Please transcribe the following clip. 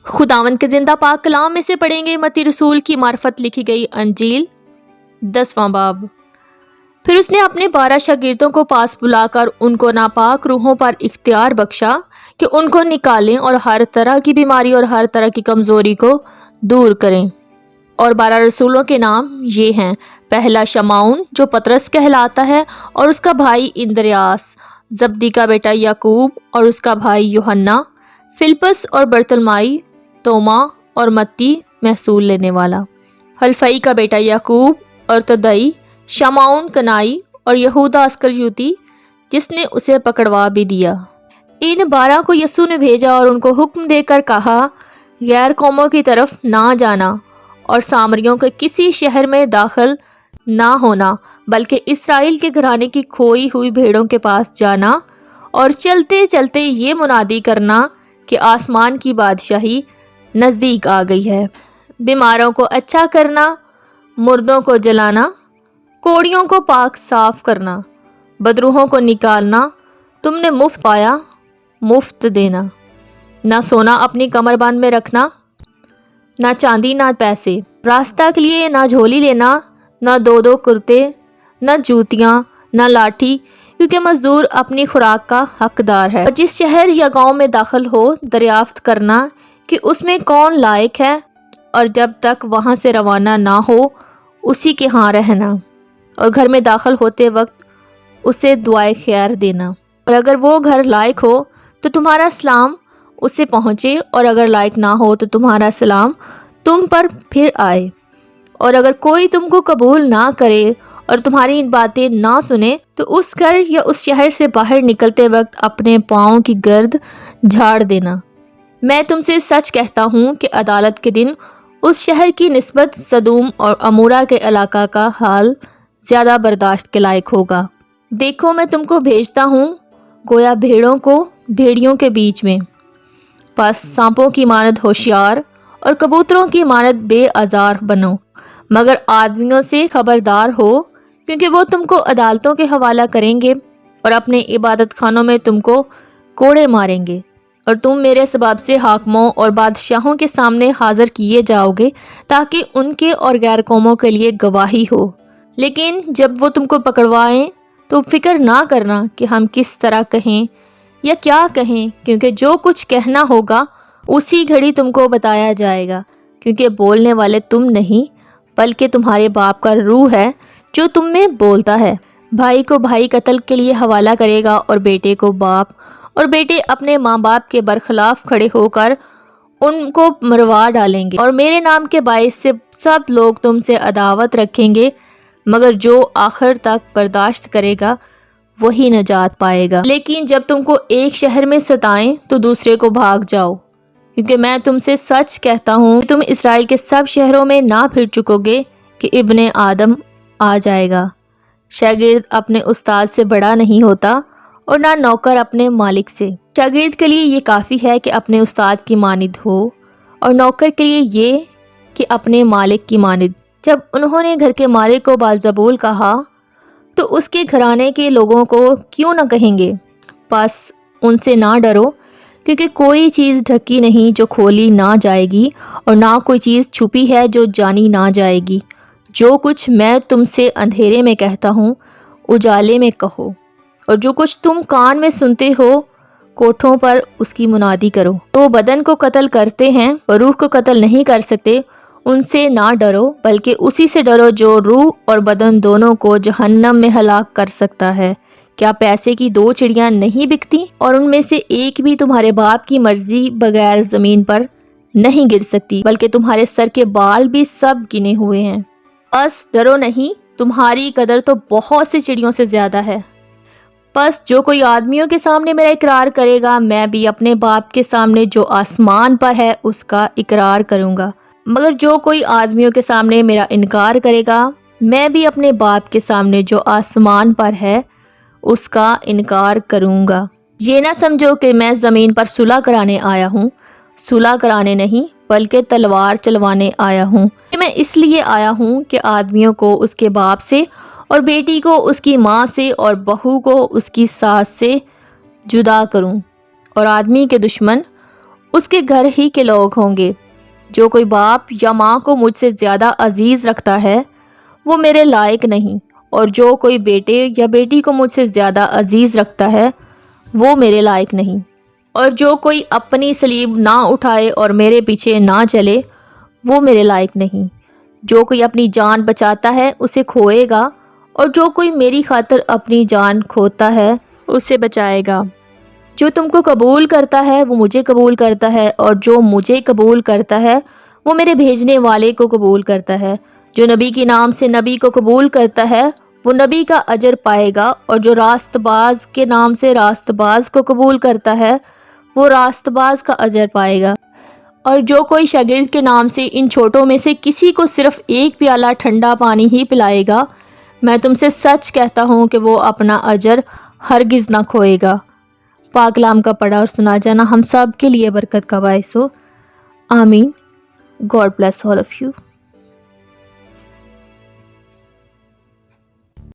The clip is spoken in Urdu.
خداوند کے زندہ پاک کلام میں سے پڑھیں گے متی رسول کی معرفت لکھی گئی انجیل 10واں باب۔ پھر اس نے اپنے 12 شاگردوں کو پاس بلا کر ان کو ناپاک روحوں پر اختیار بخشا کہ ان کو نکالیں اور ہر طرح کی بیماری اور ہر طرح کی کمزوری کو دور کریں۔ اور 12 رسولوں کے نام یہ ہیں: پہلا شمعون جو پطرس کہلاتا ہے اور اس کا بھائی اندریاس، زبدی کا بیٹا یعقوب اور اس کا بھائی یوحنا، فلپس اور برتلمائی، توما اور متی محصول لینے والا، حلفئی کا بیٹا یعقوب اور تدئی، شمعون کنائی اور یہودا اسکریوتی جس نے اسے پکڑوا بھی دیا۔ ان 12 کو یسوع نے بھیجا اور ان کو حکم دے کر کہا، غیر قوموں کی طرف نہ جانا اور سامریوں کے کسی شہر میں داخل نہ ہونا، بلکہ اسرائیل کے گھرانے کی کھوئی ہوئی بھیڑوں کے پاس جانا اور چلتے چلتے یہ منادی کرنا کہ آسمان کی بادشاہی نزدیک آ گئی ہے۔ بیماروں کو اچھا کرنا، مردوں کو جلانا، کوڑیوں کو پاک صاف کرنا، بدروحوں کو نکالنا، تم نے مفت پایا مفت دینا۔ نہ سونا اپنی کمر بند میں رکھنا، نہ چاندی نہ پیسے، راستہ کے لیے نہ جھولی لینا، نہ 2 کرتے، نہ جوتیاں، نہ لاٹھی، کیونکہ مزدور اپنی خوراک کا حقدار ہے۔ اور جس شہر یا گاؤں میں داخل ہو دریافت کرنا کہ اس میں کون لائق ہے، اور جب تک وہاں سے روانہ نہ ہو اسی کے ہاں رہنا، اور گھر میں داخل ہوتے وقت اسے دعائے خیر دینا۔ اور اگر وہ گھر لائق ہو تو تمہارا سلام اسے پہنچے، اور اگر لائق نہ ہو تو تمہارا سلام تم پر پھر آئے۔ اور اگر کوئی تم کو قبول نہ کرے اور تمہاری باتیں نہ سنے تو اس گھر یا اس شہر سے باہر نکلتے وقت اپنے پاؤں کی گرد جھاڑ دینا۔ میں تم سے سچ کہتا ہوں کہ عدالت کے دن اس شہر کی نسبت سدوم اور عمورہ کے علاقہ کا حال زیادہ برداشت کے لائق ہوگا۔ دیکھو میں تم کو بھیجتا ہوں گویا بھیڑوں کو بھیڑیوں کے بیچ میں، پس سانپوں کی مانند ہوشیار اور کبوتروں کی مانند بے آزار بنو، مگر آدمیوں سے خبردار ہو، کیونکہ وہ تم کو عدالتوں کے حوالہ کریں گے اور اپنے عبادت خانوں میں تم کو کوڑے ماریں گے، اور تم میرے سبب سے حاکموں اور بادشاہوں کے سامنے حاضر کیے جاؤ گے تاکہ ان کے اور غیر قوموں کے لیے گواہی ہو۔ لیکن جب وہ تم کو پکڑوائیں تو فکر نہ کرنا کہ ہم کس طرح کہیں یا کیا کہیں، کیونکہ جو کچھ کہنا ہوگا اسی گھڑی تم کو بتایا جائے گا، کیونکہ بولنے والے تم نہیں بلکہ تمہارے باپ کا روح ہے جو تم میں بولتا ہے۔ بھائی کو بھائی قتل کے لیے حوالہ کرے گا اور بیٹے کو باپ، اور بیٹے اپنے ماں باپ کے برخلاف کھڑے ہو کر ان کو مروا ڈالیں گے، اور میرے نام کے باعث سے سب لوگ تم سے عداوت رکھیں گے، مگر جو آخر تک برداشت کرے گا وہی نجات پائے گا۔ لیکن جب تم کو ایک شہر میں ستائیں تو دوسرے کو بھاگ جاؤ، کیونکہ میں تم سے سچ کہتا ہوں کہ تم اسرائیل کے سب شہروں میں نہ پھر چکو گے کہ ابن آدم آ جائے گا۔ شاگرد اپنے استاد سے بڑا نہیں ہوتا اور نہ نوکر اپنے مالک سے۔ شاگرد کے لیے یہ کافی ہے کہ اپنے استاد کی مانند ہو، اور نوکر کے لیے یہ کہ اپنے مالک کی مانند۔ جب انہوں نے گھر کے مالک کو بازبول کہا تو اس کے گھرانے کے لوگوں کو کیوں نہ کہیں گے؟ بس ان سے نہ ڈرو، کیونکہ کوئی چیز ڈھکی نہیں جو کھولی نہ جائے گی، اور نہ کوئی چیز چھپی ہے جو جانی نہ جائے گی۔ جو کچھ میں تم سے اندھیرے میں کہتا ہوں اجالے میں کہو، اور جو کچھ تم کان میں سنتے ہو کوٹھوں پر اس کی منادی کرو۔ تو بدن کو قتل کرتے ہیں اور روح کو قتل نہیں کر سکتے، ان سے نہ ڈرو، بلکہ اسی سے ڈرو جو روح اور بدن دونوں کو جہنم میں ہلاک کر سکتا ہے۔ کیا پیسے کی 2 چڑیاں نہیں بکتی، اور ان میں سے ایک بھی تمہارے باپ کی مرضی بغیر زمین پر نہیں گر سکتی؟ بلکہ تمہارے سر کے بال بھی سب گنے ہوئے ہیں۔ بس ڈرو نہیں، تمہاری قدر تو بہت سی چڑیوں سے زیادہ ہے۔ بس جو کوئی آدمیوں کے سامنے میرا اقرار کرے گا، میں بھی اپنے باپ کے سامنے جو آسمان پر ہے اس کا اقرار کروں گا، مگر جو کوئی آدمیوں کے سامنے میرا انکار کرے گا، میں بھی اپنے باپ کے سامنے جو آسمان پر ہے اس کا انکار کروں گا۔ یہ نہ سمجھو کہ میں زمین پر صلح کرانے آیا ہوں، صلح کرانے نہیں بلکہ تلوار چلوانے آیا ہوں۔ میں اس لیے آیا ہوں کہ آدمیوں کو اس کے باپ سے، اور بیٹی کو اس کی ماں سے، اور بہو کو اس کی ساس سے جدا کروں، اور آدمی کے دشمن اس کے گھر ہی کے لوگ ہوں گے۔ جو کوئی باپ یا ماں کو مجھ سے زیادہ عزیز رکھتا ہے وہ میرے لائق نہیں، اور جو کوئی بیٹے یا بیٹی کو مجھ سے زیادہ عزیز رکھتا ہے وہ میرے لائق نہیں، اور جو کوئی اپنی صلیب نہ اٹھائے اور میرے پیچھے نہ چلے وہ میرے لائق نہیں۔ جو کوئی اپنی جان بچاتا ہے اسے کھوئے گا، اور جو کوئی میری خاطر اپنی جان کھوتا ہے اسے بچائے گا۔ جو تم کو قبول کرتا ہے وہ مجھے قبول کرتا ہے، اور جو مجھے قبول کرتا ہے وہ میرے بھیجنے والے کو قبول کرتا ہے۔ جو نبی کے نام سے نبی کو قبول کرتا ہے وہ نبی کا اجر پائے گا، اور جو راست باز کے نام سے راست باز کو قبول کرتا ہے وہ راست باز کا اجر پائے گا۔ اور جو کوئی شاگرد کے نام سے ان چھوٹوں میں سے کسی کو صرف ایک پیالہ ٹھنڈا پانی ہی پلائے گا، میں تم سے سچ کہتا ہوں کہ وہ اپنا اجر ہرگز نہ کھوئے گا۔ پاک کلام کا پڑھا اور سنا جانا ہم سب کے لیے برکت کا باعث ہو، آمین۔ God bless all of you.